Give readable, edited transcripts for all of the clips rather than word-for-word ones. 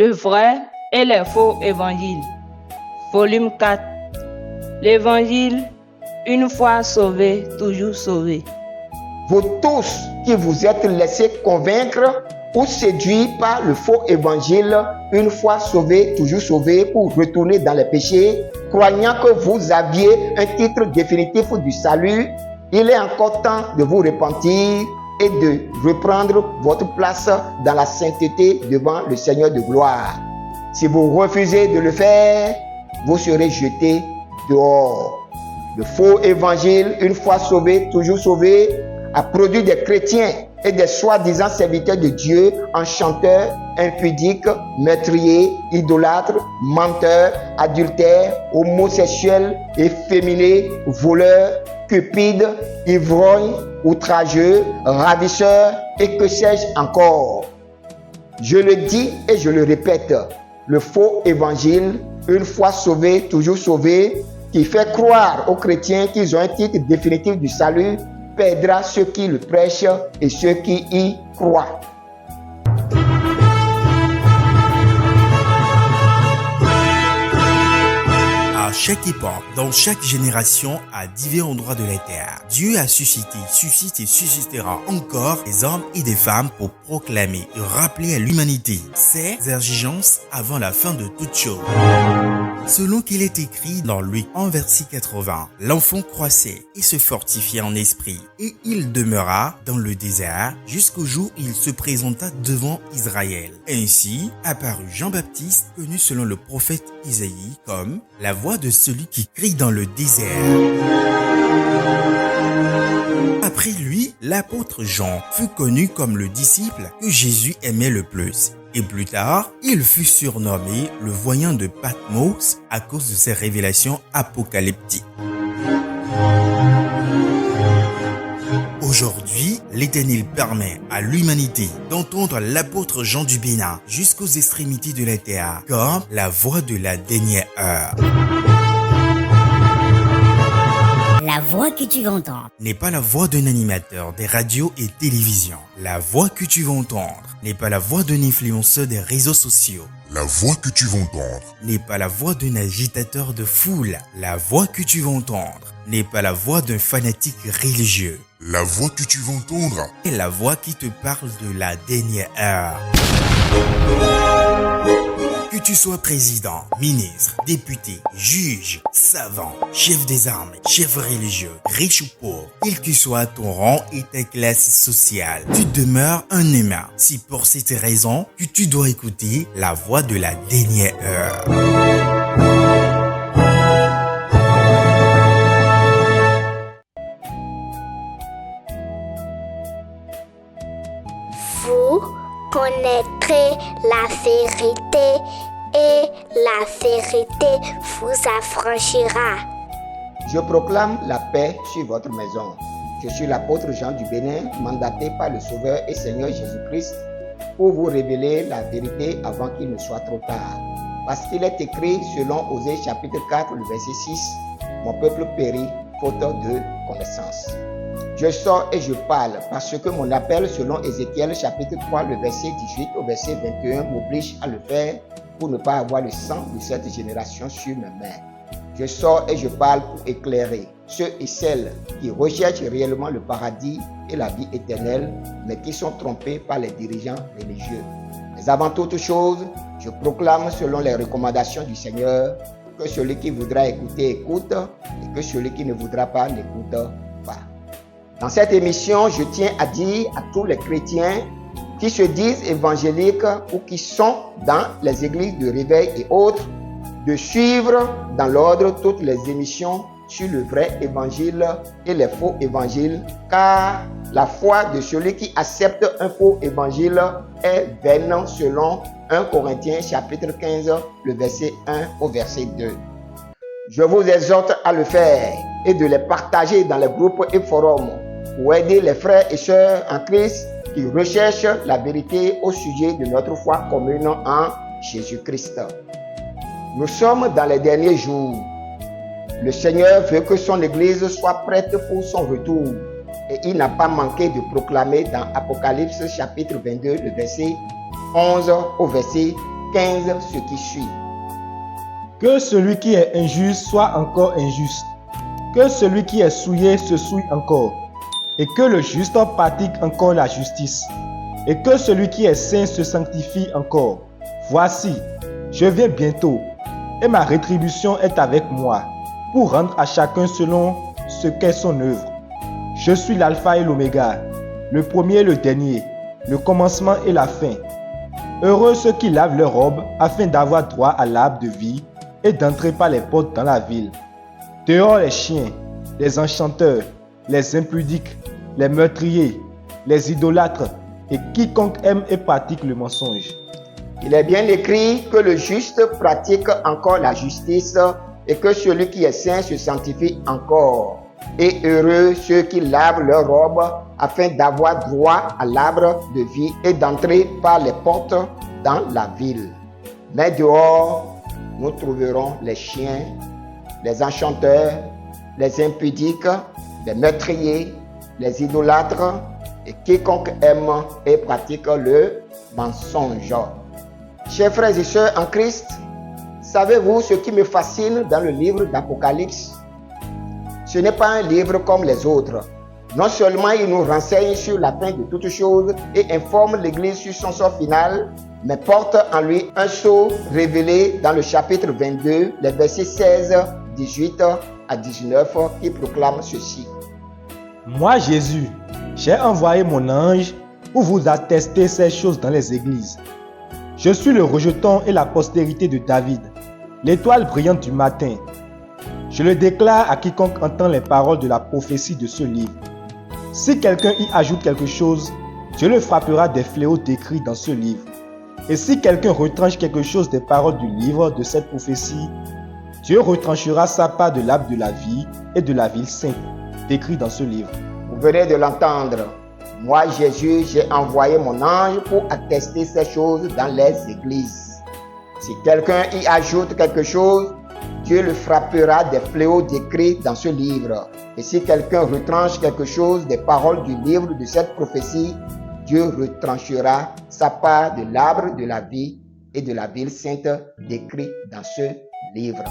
Le vrai et les faux évangiles. Volume 4. L'évangile, une fois sauvé, toujours sauvé. Vous tous qui vous êtes laissés convaincre ou séduits par le faux évangile, une fois sauvés, toujours sauvés, pour retourner dans les péchés, croyant que vous aviez un titre définitif du salut, il est encore temps de vous repentir et de reprendre votre place dans la sainteté devant le Seigneur de gloire. Si vous refusez de le faire, vous serez jetés dehors. Le faux évangile, une fois sauvé, toujours sauvé, a produit des chrétiens et des soi-disant serviteurs de Dieu, enchanteurs, impudiques, meurtriers, idolâtres, menteurs, adultères, homosexuels, efféminés, voleurs, cupides, ivrognes, outrageux, ravisseurs et que sais-je encore. Je le dis et je le répète, le faux évangile, une fois sauvé, toujours sauvé, qui fait croire aux chrétiens qu'ils ont un titre définitif du salut, perdra ceux qui le prêchent et ceux qui y croient. À chaque époque, dans chaque génération, à divers endroits de la terre, Dieu a suscité, suscite et suscitera encore des hommes et des femmes pour proclamer et rappeler à l'humanité ses exigences avant la fin de toutes choses. Selon qu'il est écrit dans Luc 1 verset 80, l'enfant croissait et se fortifiait en esprit, et il demeura dans le désert jusqu'au jour où il se présenta devant Israël. Ainsi apparut Jean-Baptiste, connu selon le prophète Isaïe comme la voix de celui qui crie dans le désert. Après lui, l'apôtre Jean fut connu comme le disciple que Jésus aimait le plus. Et plus tard, il fut surnommé le voyant de Patmos à cause de ses révélations apocalyptiques. Aujourd'hui, l'Éternel permet à l'humanité d'entendre l'apôtre Jean du Bénin jusqu'aux extrémités de la terre comme la voix de la dernière heure. La voix que tu vas entendre n'est pas la voix d'un animateur des radios et télévisions. La voix que tu vas entendre n'est pas la voix d'un influenceur des réseaux sociaux. La voix que tu vas entendre n'est pas la voix d'un agitateur de foule. La voix que tu vas entendre n'est pas la voix d'un fanatique religieux. La voix que tu vas entendre est la voix qui te parle de la dernière heure. Que tu sois président, ministre, député, juge, savant, chef des armées, chef religieux, riche ou pauvre, quel que soit ton rang et ta classe sociale, tu demeures un humain. C'est pour cette raison que tu dois écouter la voix de la dernière heure. Vous connaîtrez la vérité et la vérité vous affranchira. Je proclame la paix sur votre maison. Je suis l'apôtre Jean du Bénin, mandaté par le Sauveur et Seigneur Jésus-Christ pour vous révéler la vérité avant qu'il ne soit trop tard. Parce qu'il est écrit selon Osée chapitre 4, le verset 6, « Mon peuple périt, faute de connaissance ». Je sors et je parle parce que mon appel selon Ézéchiel chapitre 3, le verset 18 au verset 21 m'oblige à le faire pour ne pas avoir le sang de cette génération sur mes mains. Je sors et je parle pour éclairer ceux et celles qui recherchent réellement le paradis et la vie éternelle, mais qui sont trompés par les dirigeants religieux. Mais avant toute chose, je proclame selon les recommandations du Seigneur que celui qui voudra écouter, écoute, et que celui qui ne voudra pas, n'écoute pas. Dans cette émission, je tiens à dire à tous les chrétiens qui se disent évangéliques ou qui sont dans les églises de réveil et autres, de suivre dans l'ordre toutes les émissions sur le vrai évangile et les faux évangiles, car la foi de celui qui accepte un faux évangile est vaine selon 1 Corinthiens chapitre 15, le verset 1 au verset 2. Je vous exhorte à le faire et de les partager dans les groupes et forums pour aider les frères et sœurs en Christ qui recherchent la vérité au sujet de notre foi commune en Jésus-Christ. Nous sommes dans les derniers jours. Le Seigneur veut que son Église soit prête pour son retour. Et il n'a pas manqué de proclamer dans Apocalypse chapitre 22, le verset 11 au verset 15 ce qui suit. Que celui qui est injuste soit encore injuste. Que celui qui est souillé se souille encore. Et que le juste pratique encore la justice. Et que celui qui est saint se sanctifie encore. Voici, je viens bientôt, et ma rétribution est avec moi, pour rendre à chacun selon ce qu'est son œuvre. Je suis l'alpha et l'oméga, le premier et le dernier, le commencement et la fin. Heureux ceux qui lavent leurs robes, afin d'avoir droit à l'arbre de vie et d'entrer par les portes dans la ville. Dehors les chiens, les enchanteurs, les impudiques, les meurtriers, les idolâtres, et quiconque aime et pratique le mensonge. Il est bien écrit que le juste pratique encore la justice et que celui qui est saint se sanctifie encore. Et heureux ceux qui lavent leurs robes afin d'avoir droit à l'arbre de vie et d'entrer par les portes dans la ville. Mais dehors, nous trouverons les chiens, les enchanteurs, les impudiques, les meurtriers, les idolâtres et quiconque aime et pratique le mensonge. Chers frères et sœurs en Christ, savez-vous ce qui me fascine dans le livre d'Apocalypse? Ce n'est pas un livre comme les autres. Non seulement il nous renseigne sur la fin de toutes choses et informe l'Église sur son sort final, mais porte en lui un sceau révélé dans le chapitre 22, les versets 16, 18 à 19 qui proclame ceci. Moi, Jésus, j'ai envoyé mon ange pour vous attester ces choses dans les églises. Je suis le rejeton et la postérité de David, l'étoile brillante du matin. Je le déclare à quiconque entend les paroles de la prophétie de ce livre. Si quelqu'un y ajoute quelque chose, Dieu le frappera des fléaux décrits dans ce livre. Et si quelqu'un retranche quelque chose des paroles du livre de cette prophétie, Dieu retranchera sa part de l'arbre de la vie et de la ville sainte, décrit dans ce livre. Vous venez de l'entendre. Moi, Jésus, j'ai envoyé mon ange pour attester ces choses dans les églises. Si quelqu'un y ajoute quelque chose, Dieu le frappera des fléaux décrits dans ce livre. Et si quelqu'un retranche quelque chose des paroles du livre de cette prophétie, Dieu retranchera sa part de l'arbre de la vie et de la ville sainte décrit dans ce livre.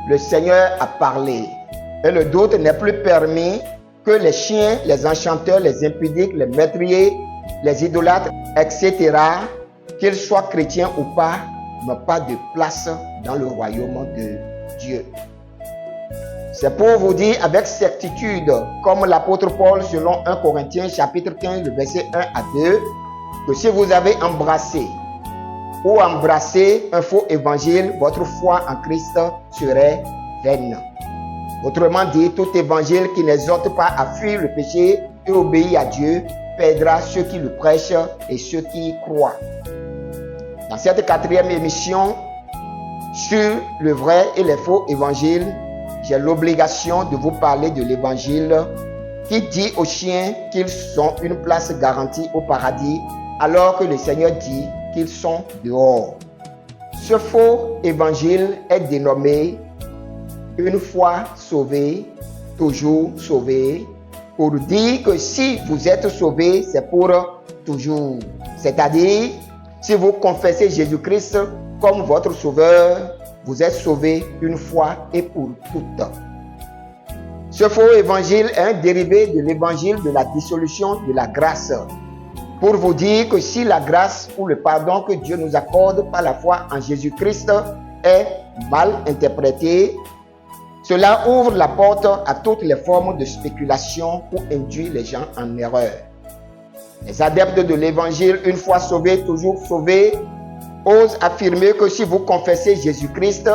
Le Seigneur a parlé et le doute n'est plus permis que les chiens, les enchanteurs, les impudiques, les meurtriers, les idolâtres, etc., qu'ils soient chrétiens ou pas, n'ont pas de place dans le royaume de Dieu. C'est pour vous dire avec certitude, comme l'apôtre Paul selon 1 Corinthiens chapitre 15, le verset 1 à 2, que si vous avez embrassé ou embrassé un faux évangile, votre foi en Christ serait vaine. Autrement dit, tout évangile qui n'exhorte pas à fuir le péché et obéir à Dieu perdra ceux qui le prêchent et ceux qui y croient. Dans cette 4e émission sur le vrai et les faux évangiles, j'ai l'obligation de vous parler de l'évangile qui dit aux chiens qu'ils sont une place garantie au paradis alors que le Seigneur dit qu'ils sont dehors. Ce faux évangile est dénommé une fois sauvé, toujours sauvé, pour dire que si vous êtes sauvé, c'est pour toujours. C'est-à-dire, si vous confessez Jésus-Christ comme votre sauveur, vous êtes sauvé une fois et pour toutes. Ce faux évangile est un dérivé de l'évangile de la dissolution de la grâce. Pour vous dire que si la grâce ou le pardon que Dieu nous accorde par la foi en Jésus-Christ est mal interprété, cela ouvre la porte à toutes les formes de spéculation pour induire les gens en erreur. Les adeptes de l'évangile, une fois sauvés, toujours sauvés, osent affirmer que si vous confessez Jésus-Christ,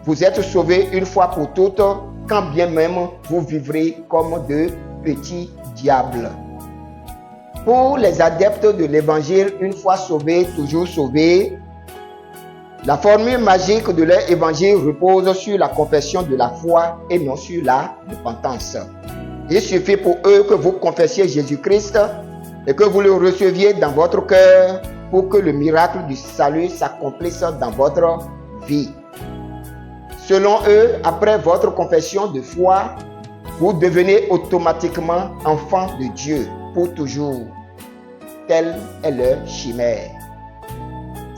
vous êtes sauvés une fois pour toutes, quand bien même vous vivrez comme de petits diables. Pour les adeptes de l'évangile, une fois sauvés, toujours sauvés, la formule magique de leur évangile repose sur la confession de la foi et non sur la repentance. Il suffit pour eux que vous confessiez Jésus-Christ et que vous le receviez dans votre cœur pour que le miracle du salut s'accomplisse dans votre vie. Selon eux, après votre confession de foi, vous devenez automatiquement enfant de Dieu pour toujours. Telle est leur chimère.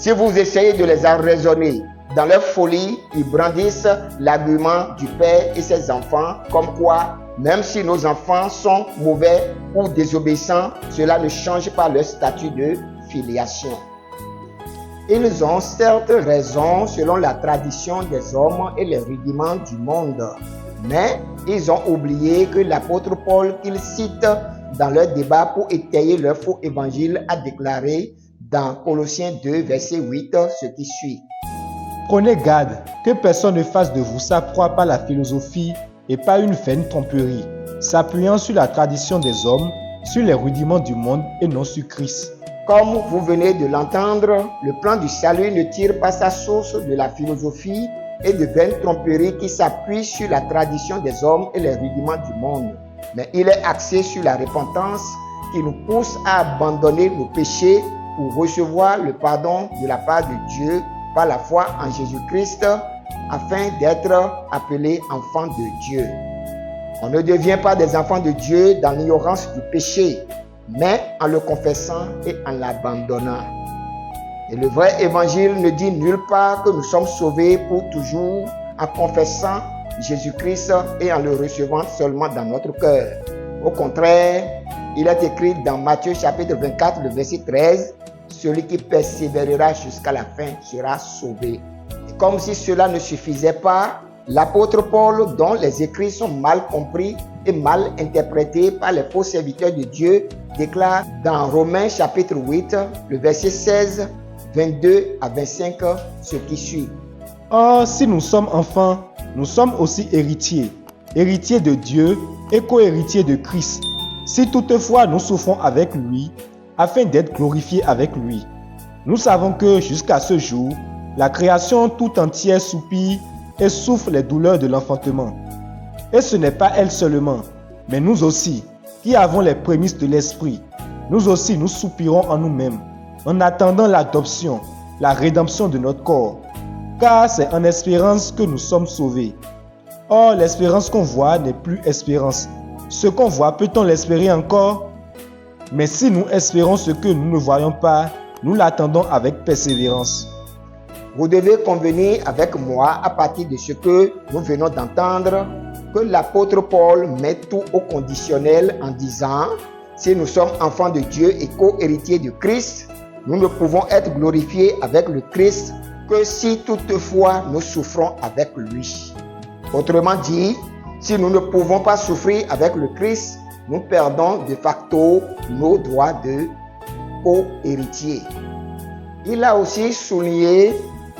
Si vous essayez de les raisonner, dans leur folie, ils brandissent l'argument du père et ses enfants, comme quoi, même si nos enfants sont mauvais ou désobéissants, cela ne change pas leur statut de filiation. Ils ont certes raison selon la tradition des hommes et les rudiments du monde, mais ils ont oublié que l'apôtre Paul qu'ils citent dans leur débat pour étayer leur faux évangile a déclaré dans Colossiens 2, verset 8, ce qui suit. Prenez garde que personne ne fasse de vous sa proie par la philosophie et par une vaine tromperie, s'appuyant sur la tradition des hommes, sur les rudiments du monde et non sur Christ. Comme vous venez de l'entendre, le plan du salut ne tire pas sa source de la philosophie et de vaines tromperies qui s'appuient sur la tradition des hommes et les rudiments du monde, mais il est axé sur la repentance qui nous pousse à abandonner nos péchés pour recevoir le pardon de la part de Dieu par la foi en Jésus-Christ afin d'être appelés enfants de Dieu. On ne devient pas des enfants de Dieu dans l'ignorance du péché, mais en le confessant et en l'abandonnant. Et le vrai évangile ne dit nulle part que nous sommes sauvés pour toujours en confessant Jésus-Christ et en le recevant seulement dans notre cœur. Au contraire, il est écrit dans Matthieu chapitre 24, le verset 13, « Celui qui persévérera jusqu'à la fin sera sauvé. » Et comme si cela ne suffisait pas, l'apôtre Paul, dont les écrits sont mal compris et mal interprétés par les faux serviteurs de Dieu, déclare dans Romains chapitre 8, le verset 16, 22 à 25, ce qui suit. Or, si nous sommes enfants, nous sommes aussi héritiers, héritiers de Dieu et co-héritiers de Christ, si toutefois nous souffrons avec lui, afin d'être glorifiés avec lui. Nous savons que jusqu'à ce jour, la création tout entière soupire et souffre les douleurs de l'enfantement. Et ce n'est pas elle seulement, mais nous aussi, qui avons les prémices de l'esprit, nous aussi nous soupirons en nous-mêmes, en attendant l'adoption, la rédemption de notre corps. Car c'est en espérance que nous sommes sauvés. Or, l'espérance qu'on voit n'est plus espérance. Ce qu'on voit, peut-on l'espérer encore? Mais si nous espérons ce que nous ne voyons pas, nous l'attendons avec persévérance. Vous devez convenir avec moi à partir de ce que nous venons d'entendre, que l'apôtre Paul met tout au conditionnel en disant « Si nous sommes enfants de Dieu et co-héritiers de Christ, nous ne pouvons être glorifiés avec le Christ que si toutefois nous souffrons avec lui. » Autrement dit, si nous ne pouvons pas souffrir avec le Christ, nous perdons de facto nos droits de co-héritiers. Il a aussi souligné,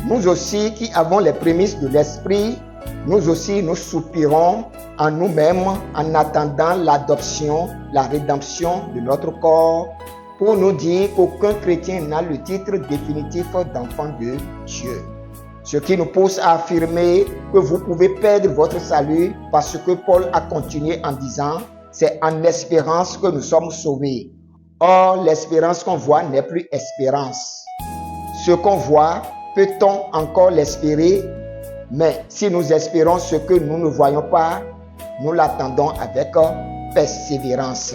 nous aussi qui avons les prémices de l'esprit, nous aussi nous soupirons en nous-mêmes en attendant l'adoption, la rédemption de notre corps, pour nous dire qu'aucun chrétien n'a le titre définitif d'enfant de Dieu. Ce qui nous pousse à affirmer que vous pouvez perdre votre salut parce que Paul a continué en disant « C'est en espérance que nous sommes sauvés ». Or, l'espérance qu'on voit n'est plus espérance. Ce qu'on voit, peut-on encore l'espérer? Mais si nous espérons ce que nous ne voyons pas, nous l'attendons avec persévérance.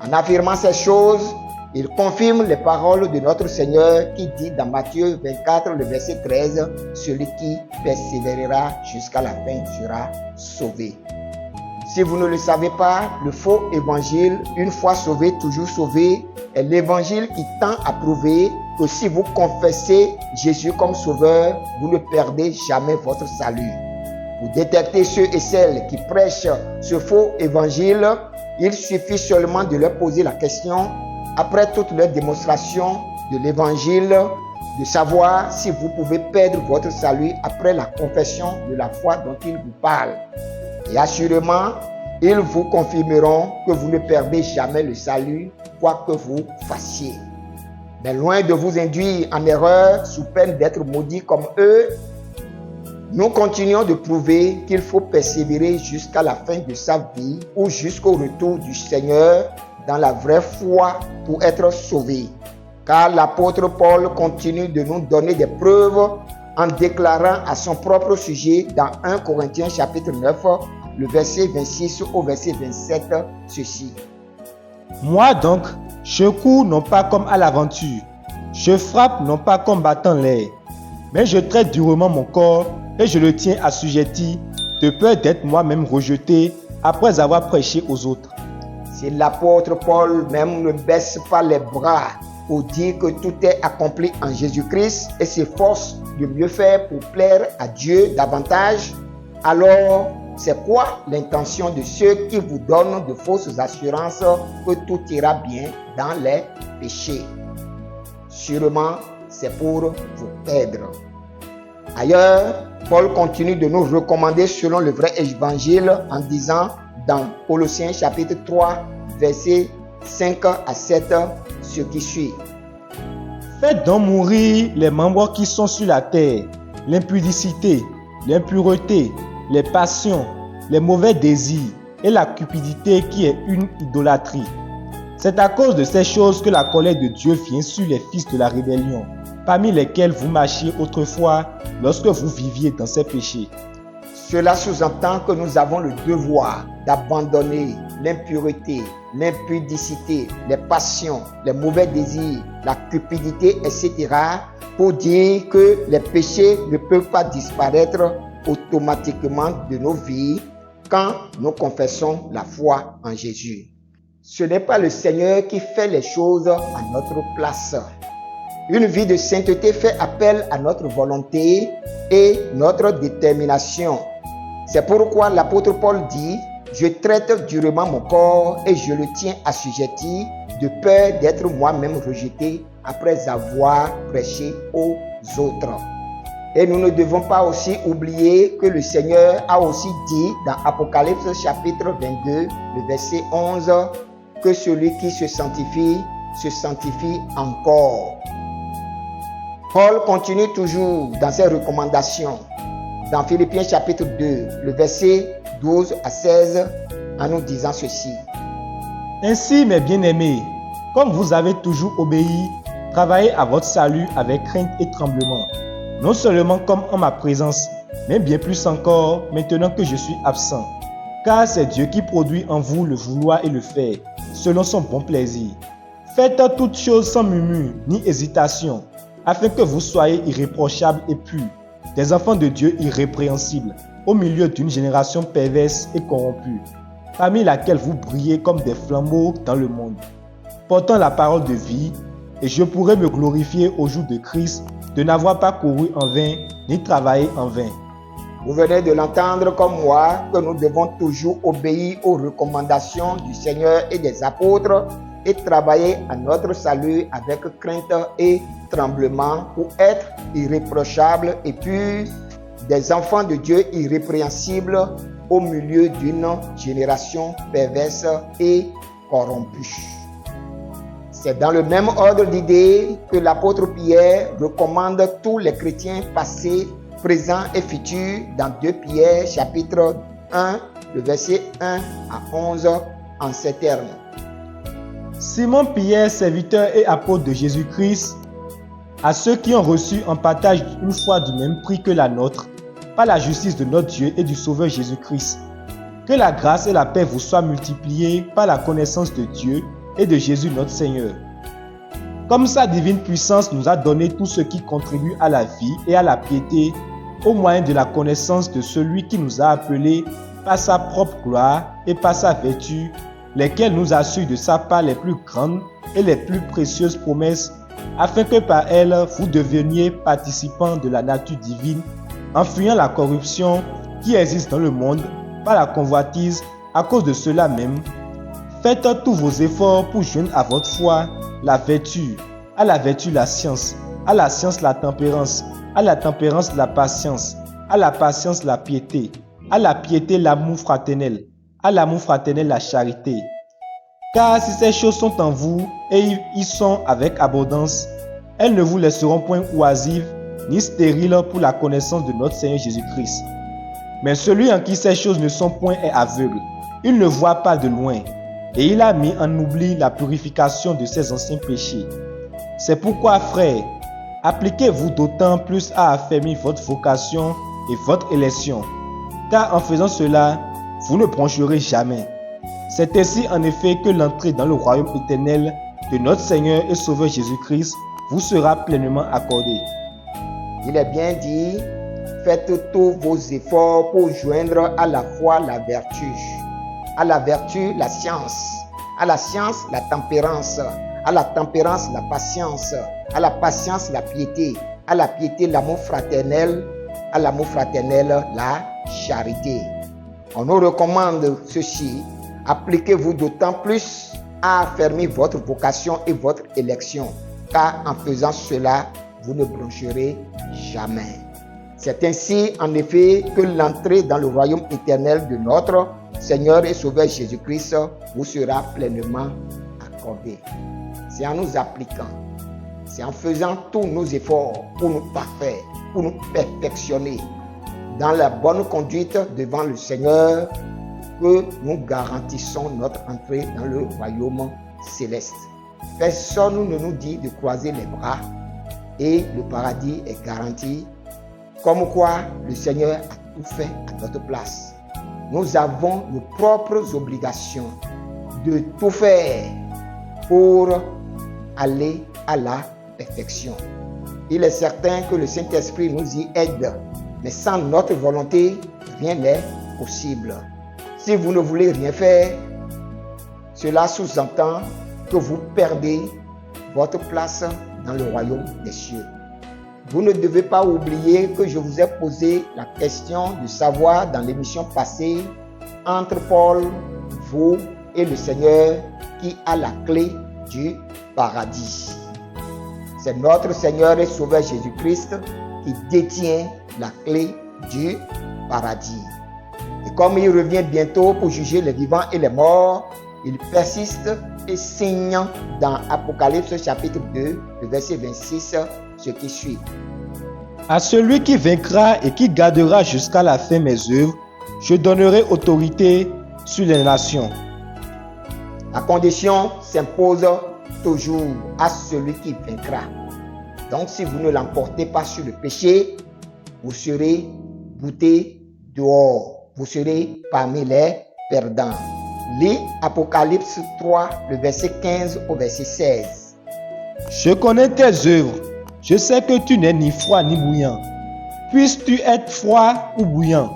En affirmant ces choses, il confirme les paroles de notre Seigneur qui dit dans Matthieu 24, le verset 13, « Celui qui persévérera jusqu'à la fin sera sauvé. » Si vous ne le savez pas, le faux évangile, une fois sauvé, toujours sauvé, est l'évangile qui tend à prouver que si vous confessez Jésus comme sauveur, vous ne perdez jamais votre salut. Pour détecter ceux et celles qui prêchent ce faux évangile, il suffit seulement de leur poser la question, après toute leur démonstration de l'évangile, de savoir si vous pouvez perdre votre salut après la confession de la foi dont ils vous parlent. Et assurément, ils vous confirmeront que vous ne perdez jamais le salut, quoi que vous fassiez. Mais loin de vous induire en erreur sous peine d'être maudits comme eux, nous continuons de prouver qu'il faut persévérer jusqu'à la fin de sa vie ou jusqu'au retour du Seigneur dans la vraie foi pour être sauvé. Car l'apôtre Paul continue de nous donner des preuves en déclarant à son propre sujet dans 1 Corinthiens chapitre 9, le verset 26 au verset 27, ceci. Moi donc, je cours non pas comme à l'aventure, Je frappe non pas comme battant l'air, mais je traite durement mon corps et je le tiens assujetti de peur d'être moi-même rejeté après avoir prêché aux autres. Si l'apôtre Paul même ne baisse pas les bras pour dire que tout est accompli en Jésus-Christ et s'efforce de mieux faire pour plaire à Dieu davantage, alors c'est quoi l'intention de ceux qui vous donnent de fausses assurances que tout ira bien dans les péchés? Sûrement, c'est pour vous perdre. Ailleurs, Paul continue de nous recommander selon le vrai évangile en disant dans Colossiens chapitre 3, versets 5 à 7, ce qui suit. Faites donc mourir les membres qui sont sur la terre, l'impudicité, l'impureté, les passions, les mauvais désirs et la cupidité qui est une idolâtrie. C'est à cause de ces choses que la colère de Dieu vient sur les fils de la rébellion, parmi lesquels vous marchiez autrefois lorsque vous viviez dans ces péchés. Cela sous-entend que nous avons le devoir d'abandonner l'impureté, l'impudicité, les passions, les mauvais désirs, la cupidité, etc. pour dire que les péchés ne peuvent pas disparaître automatiquement de nos vies quand nous confessons la foi en Jésus. Ce n'est pas le Seigneur qui fait les choses à notre place. Une vie de sainteté fait appel à notre volonté et notre détermination. C'est pourquoi l'apôtre Paul dit « Je traite durement mon corps et je le tiens assujetti de peur d'être moi-même rejeté après avoir prêché aux autres. » Et nous ne devons pas aussi oublier que le Seigneur a aussi dit dans Apocalypse chapitre 22, le verset 11, que celui qui se sanctifie encore. Paul continue toujours dans ses recommandations. Dans Philippiens chapitre 2, le verset 12 à 16, en nous disant ceci. Ainsi, mes bien-aimés, comme vous avez toujours obéi, travaillez à votre salut avec crainte et tremblement, non seulement comme en ma présence, mais bien plus encore maintenant que je suis absent. Car c'est Dieu qui produit en vous le vouloir et le faire, selon son bon plaisir. Faites toutes choses sans murmure ni hésitation, afin que vous soyez irréprochables et purs, des enfants de Dieu irrépréhensibles, au milieu d'une génération perverse et corrompue, parmi laquelle vous brillez comme des flambeaux dans le monde, portant la parole de vie, et je pourrais me glorifier au jour de Christ de n'avoir pas couru en vain, ni travaillé en vain. Vous venez de l'entendre comme moi, que nous devons toujours obéir aux recommandations du Seigneur et des apôtres et travailler à notre salut avec crainte et tremblement pour être irréprochables et purs, des enfants de Dieu irrépréhensibles au milieu d'une génération perverse et corrompue. C'est dans le même ordre d'idées que l'apôtre Pierre recommande tous les chrétiens passés, présents et futurs dans 2 Pierre chapitre 1, le verset 1 à 11 en ces termes. Simon Pierre, serviteur et apôtre de Jésus-Christ, à ceux qui ont reçu en partage une foi du même prix que la nôtre, par la justice de notre Dieu et du Sauveur Jésus-Christ. Que la grâce et la paix vous soient multipliées par la connaissance de Dieu et de Jésus notre Seigneur. Comme sa divine puissance nous a donné tout ce qui contribue à la vie et à la piété, au moyen de la connaissance de celui qui nous a appelés par sa propre gloire et par sa vertu, lesquels nous assurent de sa part les plus grandes et les plus précieuses promesses, afin que par elles vous deveniez participants de la nature divine, en fuyant la corruption qui existe dans le monde par la convoitise. À cause de cela même, faites tous vos efforts pour joindre à votre foi la vertu, à la vertu la science, à la science la tempérance, à la tempérance la patience, à la patience la piété, à la piété l'amour fraternel, à l'amour fraternel la charité. Car si ces choses sont en vous et y sont avec abondance, elles ne vous laisseront point oisives ni stériles pour la connaissance de notre Seigneur Jésus-Christ. Mais celui en qui ces choses ne sont point est aveugle. Il ne voit pas de loin, et il a mis en oubli la purification de ses anciens péchés. C'est pourquoi, frères, appliquez-vous d'autant plus à affermir votre vocation et votre élection, car en faisant cela, vous ne broncherez jamais. C'est ainsi en effet que l'entrée dans le royaume éternel de notre Seigneur et Sauveur Jésus-Christ vous sera pleinement accordé. Il est bien dit, faites tous vos efforts pour joindre à la foi la vertu, à la vertu la science, à la science la tempérance, à la tempérance la patience, à la patience la piété, à la piété l'amour fraternel, à l'amour fraternel la charité. On nous recommande ceci, appliquez-vous d'autant plus à affermir votre vocation et votre élection, car en faisant cela, vous ne broncherez jamais. C'est ainsi, en effet, que l'entrée dans le royaume éternel de notre Seigneur et Sauveur Jésus-Christ vous sera pleinement accordée. C'est en nous appliquant, c'est en faisant tous nos efforts pour nous parfaire, pour nous perfectionner dans la bonne conduite devant le Seigneur que nous garantissons notre entrée dans le royaume céleste. Personne ne nous dit de croiser les bras et le paradis est garanti, comme quoi le Seigneur a tout fait à notre place. Nous avons nos propres obligations de tout faire pour aller à la perfection. Il est certain que le Saint-Esprit nous y aide, mais sans notre volonté, rien n'est possible. Si vous ne voulez rien faire, cela sous-entend que vous perdez votre place dans le royaume des cieux. Vous ne devez pas oublier que je vous ai posé la question de savoir dans l'émission passée entre Paul, vous et le Seigneur qui a la clé du paradis. C'est notre Seigneur et Sauveur Jésus-Christ qui détient la clé du paradis. Et comme il revient bientôt pour juger les vivants et les morts, il persiste et signe dans Apocalypse chapitre 2, le verset 26, ce qui suit. À celui qui vaincra et qui gardera jusqu'à la fin mes œuvres, je donnerai autorité sur les nations. La condition s'impose toujours à celui qui vaincra. Donc si vous ne l'emportez pas sur le péché, vous serez boutés dehors. Vous serez parmi les perdants. Lis Apocalypse 3, le verset 15 au verset 16. Je connais tes œuvres. Je sais que tu n'es ni froid ni bouillant. Puisses-tu être froid ou bouillant?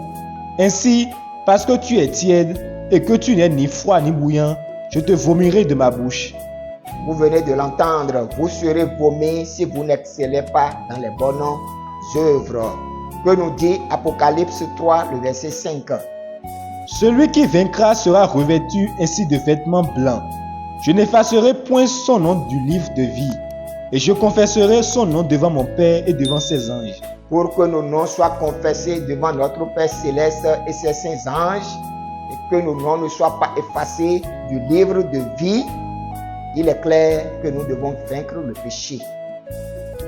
Ainsi, parce que tu es tiède et que tu n'es ni froid ni bouillant, je te vomirai de ma bouche. Vous venez de l'entendre, vous serez vomis si vous n'excellez pas dans les bonnes œuvres. Que nous dit Apocalypse 3, le verset 5. Celui qui vaincra sera revêtu ainsi de vêtements blancs. Je n'effacerai point son nom du livre de vie, et je confesserai son nom devant mon Père et devant ses anges. Pour que nos noms soient confessés devant notre Père céleste et ses saints anges, et que nos noms ne soient pas effacés du livre de vie, il est clair que nous devons vaincre le péché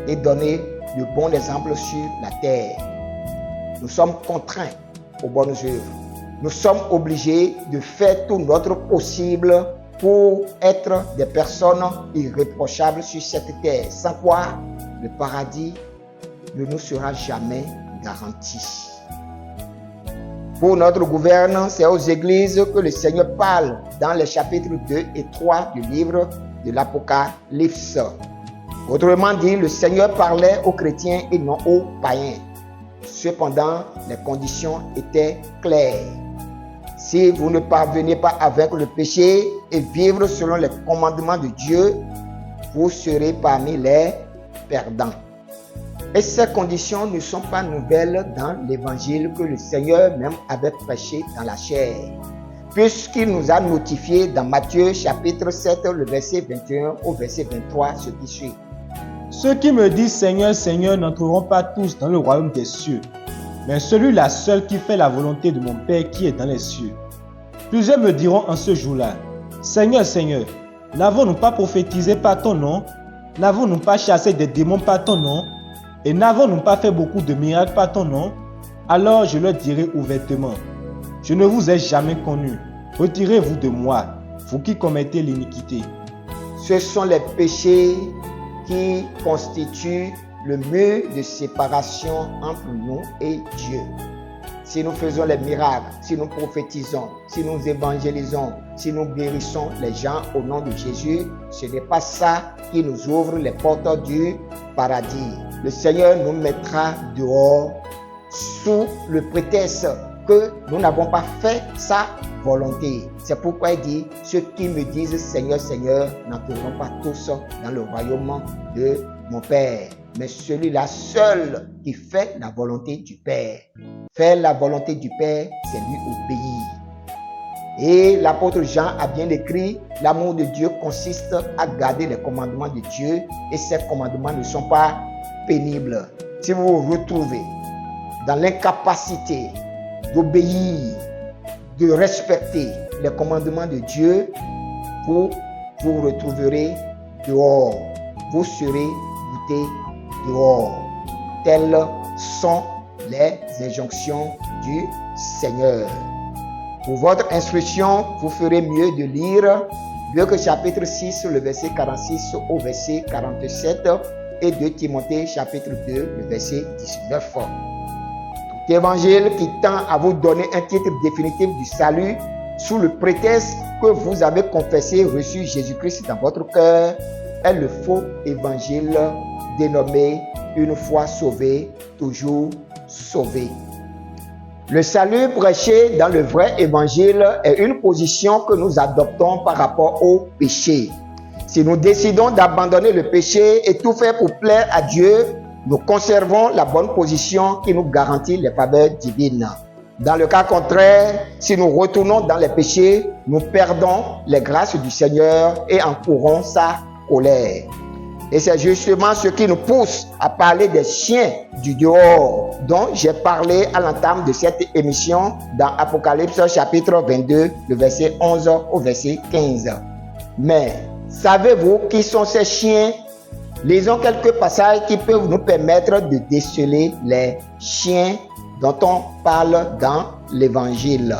et donner le bon exemple sur la terre. Nous sommes contraints aux bonnes œuvres. Nous sommes obligés de faire tout notre possible pour être des personnes irréprochables sur cette terre, sans quoi le paradis ne nous sera jamais garanti. Pour notre gouvernance, c'est aux églises que le Seigneur parle dans les chapitres 2 et 3 du livre de l'Apocalypse. Autrement dit, le Seigneur parlait aux chrétiens et non aux païens. Cependant, les conditions étaient claires. Si vous ne parvenez pas à vaincre le péché et vivre selon les commandements de Dieu, vous serez parmi les perdants. Et ces conditions ne sont pas nouvelles dans l'évangile que le Seigneur même avait prêché dans la chair, puisqu'il nous a notifié dans Matthieu chapitre 7, le verset 21 au verset 23, ce qui suit. Ceux qui me disent Seigneur, Seigneur n'entreront pas tous dans le royaume des cieux, mais celui-là seul qui fait la volonté de mon Père qui est dans les cieux. Plusieurs me diront en ce jour-là, Seigneur, Seigneur, n'avons-nous pas prophétisé par ton nom? N'avons-nous pas chassé des démons par ton nom? Et n'avons-nous pas fait beaucoup de miracles par ton nom? Alors je leur dirai ouvertement, je ne vous ai jamais connu. Retirez-vous de moi, vous qui commettez l'iniquité. Ce sont les péchés qui constituent le mur de séparation entre nous et Dieu. si nous faisons les miracles, si nous prophétisons, si nous évangélisons, si nous guérissons les gens au nom de Jésus, ce n'est pas ça qui nous ouvre les portes du paradis. Le Seigneur nous mettra dehors sous le prétexte que nous n'avons pas fait sa volonté. C'est pourquoi il dit, ceux qui me disent Seigneur, Seigneur, n'entreront pas tous dans le royaume de mon Père. Mais celui-là seul qui fait la volonté du Père. Faire la volonté du Père, c'est lui obéir. Et l'apôtre Jean a bien écrit, l'amour de Dieu consiste à garder les commandements de Dieu et ces commandements ne sont pas pénibles. Si vous vous retrouvez dans l'incapacité d'obéir, de respecter les commandements de Dieu, vous vous retrouverez dehors. Vous serez boutés dehors. Telles sont les injonctions du Seigneur. Pour votre instruction, vous ferez mieux de lire Luc chapitre 6, le verset 46 au verset 47 et 2 Timothée chapitre 2, le verset 19. Tout évangile qui tend à vous donner un titre définitif du salut sous le prétexte que vous avez confessé et reçu Jésus-Christ dans votre cœur est le faux évangile dénommé une fois sauvé, toujours sauvé. Le salut prêché dans le vrai évangile est une position que nous adoptons par rapport au péché. Si nous décidons d'abandonner le péché et tout faire pour plaire à Dieu, nous conservons la bonne position qui nous garantit les faveurs divines. Dans le cas contraire, si nous retournons dans les péchés, nous perdons les grâces du Seigneur et encourons sa colère. Et c'est justement ce qui nous pousse à parler des chiens du dehors dont j'ai parlé à l'entame de cette émission dans Apocalypse chapitre 22, le verset 11 au verset 15. Mais savez-vous qui sont ces chiens? Lisons quelques passages qui peuvent nous permettre de déceler les chiens dont on parle dans l'Évangile.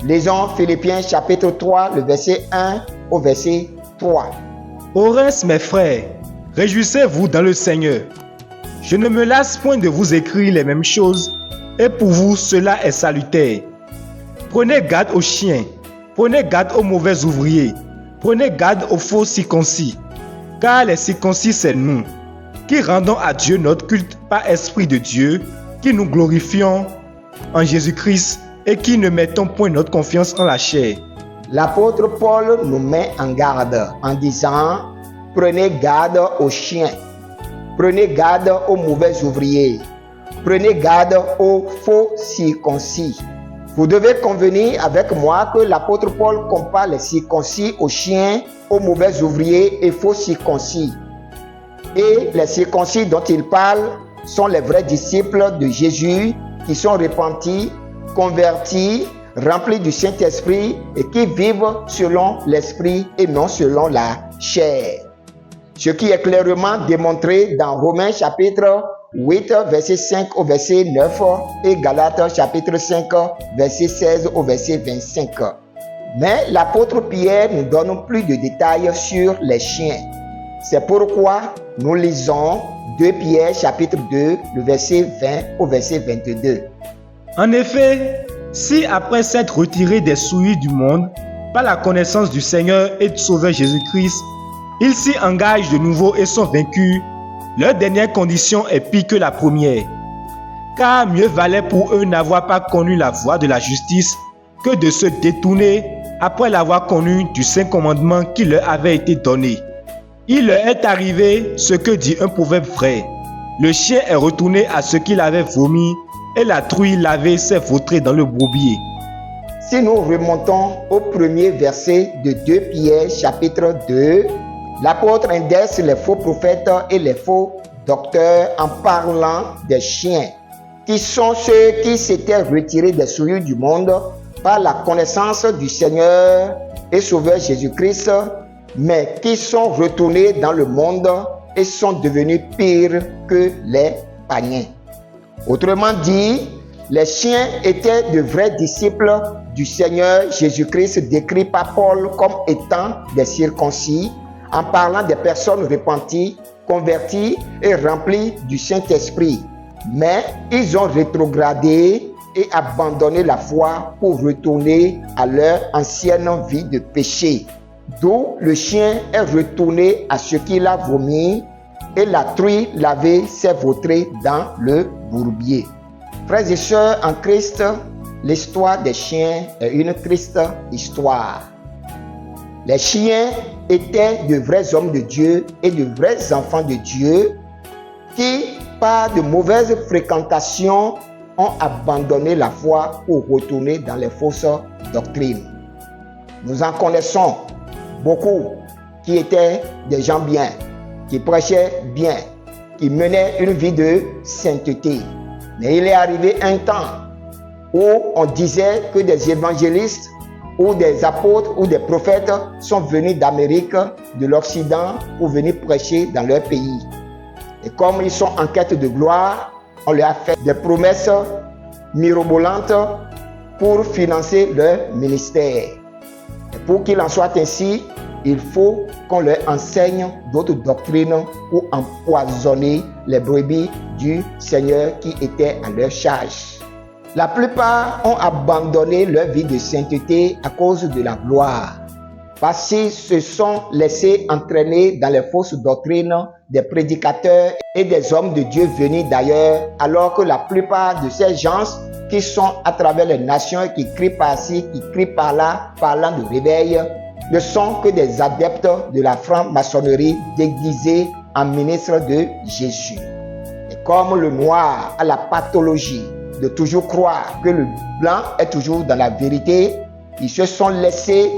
Lisons Philippiens chapitre 3, le verset 1 au verset 3. Au reste, mes frères, réjouissez-vous dans le Seigneur. Je ne me lasse point de vous écrire les mêmes choses, et pour vous cela est salutaire. Prenez garde aux chiens, prenez garde aux mauvais ouvriers, prenez garde aux faux circoncis, car les circoncis c'est nous, qui rendons à Dieu notre culte par esprit de Dieu, qui nous glorifions en Jésus-Christ et qui ne mettons point notre confiance en la chair. L'apôtre Paul nous met en garde en disant « Prenez garde aux chiens, prenez garde aux mauvais ouvriers, prenez garde aux faux circoncis. » Vous devez convenir avec moi que l'apôtre Paul compare les circoncis aux chiens, aux mauvais ouvriers et faux circoncis. Et les circoncis dont il parle sont les vrais disciples de Jésus qui sont repentis, convertis, remplis du Saint-Esprit et qui vivent selon l'Esprit et non selon la chair. Ce qui est clairement démontré dans Romains chapitre 8, verset 5 au verset 9 et Galates chapitre 5, verset 16 au verset 25. Mais l'apôtre Pierre nous donne plus de détails sur les chiens. C'est pourquoi nous lisons 2 Pierre chapitre 2, le verset 20 au verset 22. En effet, si après s'être retirés des souilles du monde, par la connaissance du Seigneur et du Sauveur Jésus-Christ, ils s'y engagent de nouveau et sont vaincus, leur dernière condition est pire que la première. Car mieux valait pour eux n'avoir pas connu la voie de la justice que de se détourner après l'avoir connu du Saint Commandement qui leur avait été donné. Il leur est arrivé ce que dit un proverbe vrai. Le chien est retourné à ce qu'il avait vomi et la truie lavée s'est vautrée dans le bourbier. Si nous remontons au premier verset de 2 Pierre chapitre 2, l'apôtre indexe les faux prophètes et les faux docteurs en parlant des chiens, qui sont ceux qui s'étaient retirés des souillures du monde par la connaissance du Seigneur et Sauveur Jésus-Christ, mais qui sont retournés dans le monde et sont devenus pires que les païens. Autrement dit, les chiens étaient de vrais disciples du Seigneur Jésus-Christ décrits par Paul comme étant des circoncis, en parlant des personnes repenties, converties et remplies du Saint-Esprit. Mais ils ont rétrogradé et abandonné la foi pour retourner à leur ancienne vie de péché. D'où le chien est retourné à ce qu'il a vomi et la truie lavée s'est vautrée dans le bourbier. Frères et sœurs en Christ, l'histoire des chiens est une triste histoire. Les chiens étaient de vrais hommes de Dieu et de vrais enfants de Dieu qui, par de mauvaises fréquentations, ont abandonné la foi pour retourner dans les fausses doctrines. Nous en connaissons beaucoup qui étaient des gens bien, qui prêchaient bien, qui menaient une vie de sainteté. Mais il est arrivé un temps où on disait que des évangélistes ou des apôtres ou des prophètes sont venus d'Amérique, de l'Occident, pour venir prêcher dans leur pays. Et comme ils sont en quête de gloire, on leur a fait des promesses mirobolantes pour financer leur ministère. Et pour qu'il en soit ainsi, il faut qu'on leur enseigne d'autres doctrines pour empoisonner les brebis du Seigneur qui étaient à leur charge. La plupart ont abandonné leur vie de sainteté à cause de la gloire, parce qu'ils se sont laissés entraîner dans les fausses doctrines des prédicateurs et des hommes de Dieu venus d'ailleurs, alors que la plupart de ces gens qui sont à travers les nations et qui crient par-ci, qui crient par-là, parlant de réveil, ne sont que des adeptes de la franc-maçonnerie déguisés en ministres de Jésus. Et comme le noir a la pathologie de toujours croire que le blanc est toujours dans la vérité, ils se sont laissés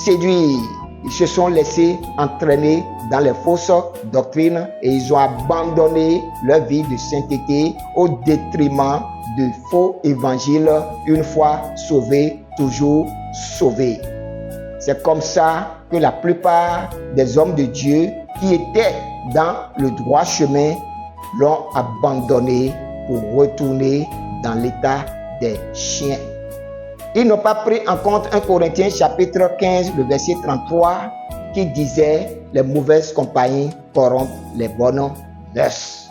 séduire, ils se sont laissés entraîner dans les fausses doctrines et ils ont abandonné leur vie de sainteté au détriment de faux évangiles, une fois sauvés, toujours sauvés. C'est comme ça que la plupart des hommes de Dieu qui étaient dans le droit chemin l'ont abandonné pour retourner dans l'état des chiens. Ils n'ont pas pris en compte 1 Corinthiens chapitre 15, le verset 33, qui disait « Les mauvaises compagnies corrompent les bonnes mœurs ».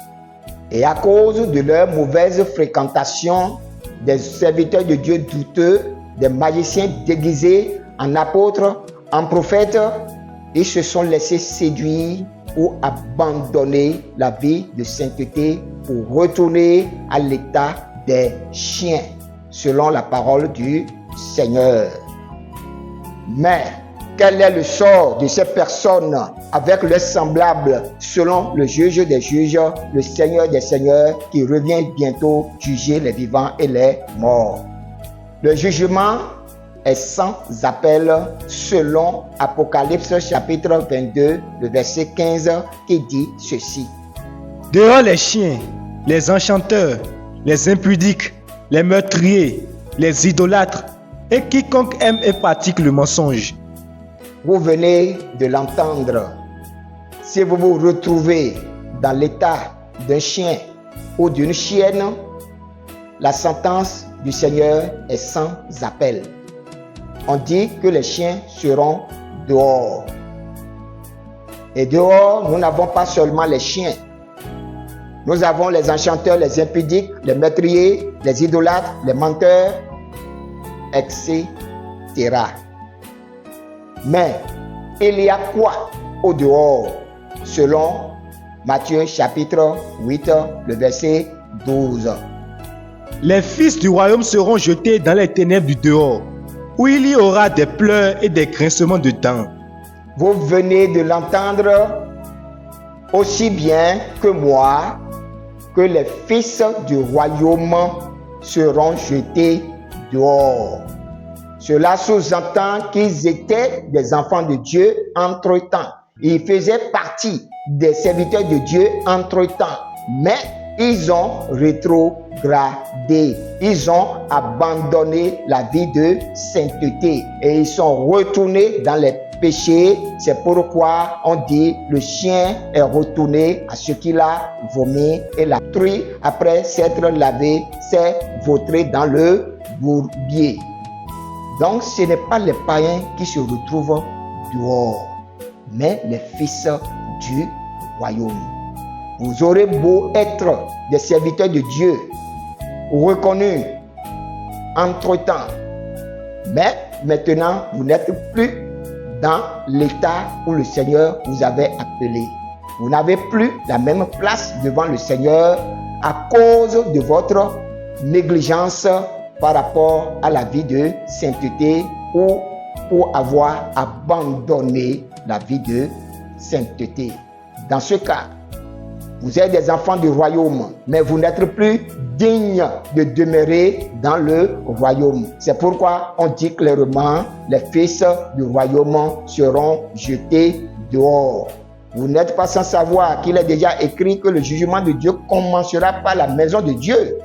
Et à cause de leur mauvaise fréquentation, des serviteurs de Dieu douteux, des magiciens déguisés en apôtres, en prophètes, ils se sont laissés séduire pour abandonner la vie de sainteté, pour retourner à l'état des chiens, selon la parole du Seigneur. Mais quel est le sort de ces personnes avec leurs semblables selon le juge des juges, le Seigneur des seigneurs, qui revient bientôt juger les vivants et les morts? Le jugement est sans appel selon Apocalypse chapitre 22, le verset 15, qui dit ceci. Dehors les chiens, les enchanteurs, les impudiques, les meurtriers, les idolâtres et quiconque aime et pratique le mensonge. Vous venez de l'entendre. Si vous vous retrouvez dans l'état d'un chien ou d'une chienne, la sentence du Seigneur est sans appel. On dit que les chiens seront dehors. Et dehors, nous n'avons pas seulement les chiens. Nous avons les enchanteurs, les impudiques, les meurtriers, les idolâtres, les menteurs, etc. Mais il y a quoi au dehors? Selon Matthieu chapitre 8, le verset 12. Les fils du royaume seront jetés dans les ténèbres du dehors, où il y aura des pleurs et des grincements de dents. Vous venez de l'entendre aussi bien que moi, que les fils du royaume seront jetés dehors. Cela sous-entend qu'ils étaient des enfants de Dieu entre-temps. Ils faisaient partie des serviteurs de Dieu entre-temps. Mais ils ont rétrogradé. Ils ont abandonné la vie de sainteté. Et ils sont retournés dans les péchés. C'est pourquoi on dit le chien est retourné à ce qu'il a vomi. Et la truie, après s'être lavé, s'est vautrée dans le bourbier. Donc ce n'est pas les païens qui se retrouvent dehors, mais les fils du royaume. Vous aurez beau être des serviteurs de Dieu, reconnus entre-temps. Mais maintenant, vous n'êtes plus dans l'état où le Seigneur vous avait appelé. Vous n'avez plus la même place devant le Seigneur à cause de votre négligence par rapport à la vie de sainteté ou pour avoir abandonné la vie de sainteté. Dans ce cas, vous êtes des enfants du royaume, mais vous n'êtes plus dignes de demeurer dans le royaume. C'est pourquoi on dit clairement, les fils du royaume seront jetés dehors. Vous n'êtes pas sans savoir qu'il est déjà écrit que le jugement de Dieu commencera par la maison de Dieu.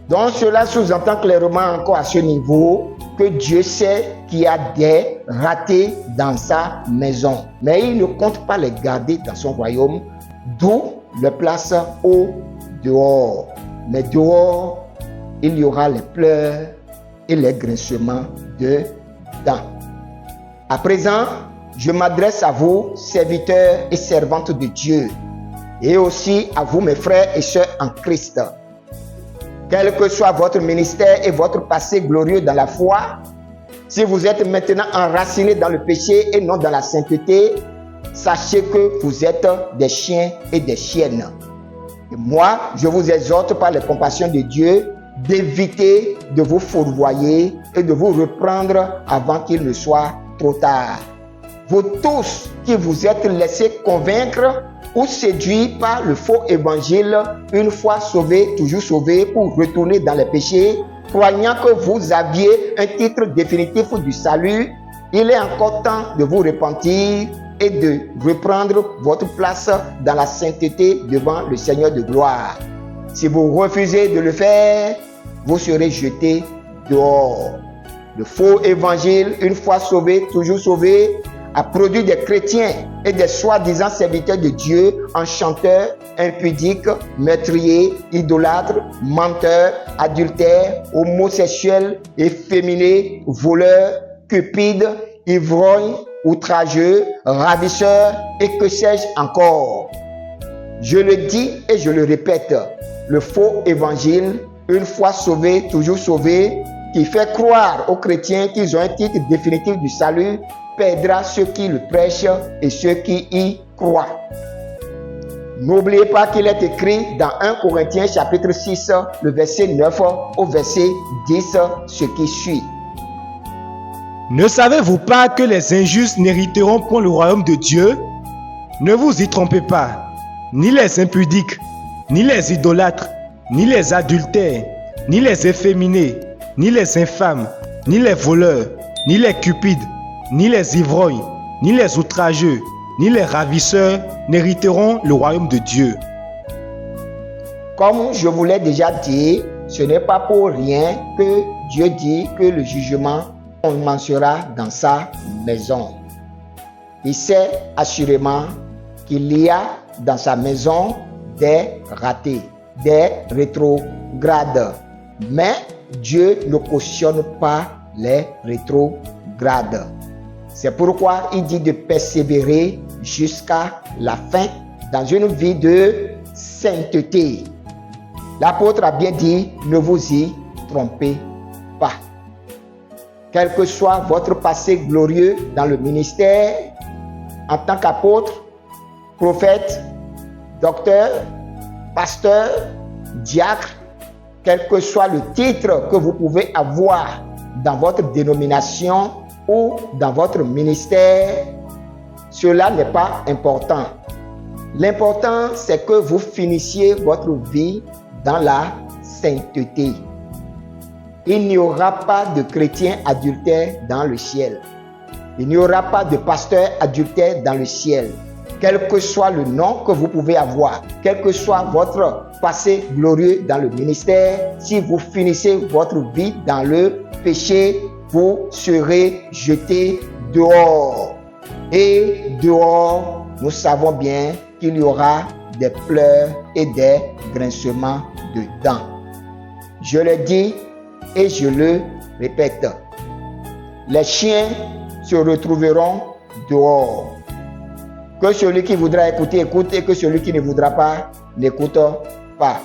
Donc cela sous-entend clairement encore à ce niveau que Dieu sait qu'il y a des ratés dans sa maison. Mais il ne compte pas les garder dans son royaume, d'où le place au dehors. Mais dehors, il y aura les pleurs et les grincements de dents. À présent, je m'adresse à vous, serviteurs et servantes de Dieu, et aussi à vous, mes frères et sœurs en Christ. Quel que soit votre ministère et votre passé glorieux dans la foi, si vous êtes maintenant enracinés dans le péché et non dans la sainteté, sachez que vous êtes des chiens et des chiennes. Et moi, je vous exhorte par les compassions de Dieu d'éviter de vous fourvoyer et de vous reprendre avant qu'il ne soit trop tard. Vous tous qui vous êtes laissés convaincre ou séduits par le faux évangile, une fois sauvés, toujours sauvés, pour retourner dans les péchés, croyant que vous aviez un titre définitif du salut, il est encore temps de vous repentir et de reprendre votre place dans la sainteté devant le Seigneur de gloire. Si vous refusez de le faire, vous serez jetés dehors. Le faux évangile, une fois sauvé, toujours sauvé, a produit des chrétiens et des soi-disant serviteurs de Dieu, enchanteurs, impudiques, meurtriers, idolâtres, menteurs, adultères, homosexuels, efféminés, voleurs, cupides, ivrognes, outrageux, ravisseurs et que sais-je encore. Je le dis et je le répète, le faux évangile, une fois sauvé, toujours sauvé, qui fait croire aux chrétiens qu'ils ont un titre définitif du salut, perdra ceux qui le prêchent et ceux qui y croient. N'oubliez pas qu'il est écrit dans 1 Corinthiens chapitre 6, le verset 9 au verset 10, ce qui suit. Ne savez-vous pas que les injustes n'hériteront point le royaume de Dieu? Ne vous y trompez pas, ni les impudiques, ni les idolâtres, ni les adultères, ni les efféminés, ni les infâmes, ni les voleurs, ni les cupides, ni les ivrognes, ni les outrageux, ni les ravisseurs n'hériteront le royaume de Dieu. Comme je vous l'ai déjà dit, ce n'est pas pour rien que Dieu dit que le jugement commencera dans sa maison. Il sait assurément qu'il y a dans sa maison des ratés, des rétrogrades. Mais Dieu ne cautionne pas les rétrogrades. C'est pourquoi il dit de persévérer jusqu'à la fin dans une vie de sainteté. L'apôtre a bien dit, ne vous y trompez pas. Quel que soit votre passé glorieux dans le ministère, en tant qu'apôtre, prophète, docteur, pasteur, diacre, quel que soit le titre que vous pouvez avoir dans votre dénomination ou dans votre ministère, cela n'est pas important. L'important, c'est que vous finissiez votre vie dans la sainteté. Il n'y aura pas de chrétiens adultères dans le ciel. Il n'y aura pas de pasteurs adultères dans le ciel. Quel que soit le nom que vous pouvez avoir, quel que soit votre passé glorieux dans le ministère, si vous finissez votre vie dans le péché, vous serez jetés dehors. Et dehors, nous savons bien qu'il y aura des pleurs et des grincements de dents. Je le dis et je le répète. Les chiens se retrouveront dehors. Que celui qui voudra écouter, écoute, et que celui qui ne voudra pas, n'écoute pas.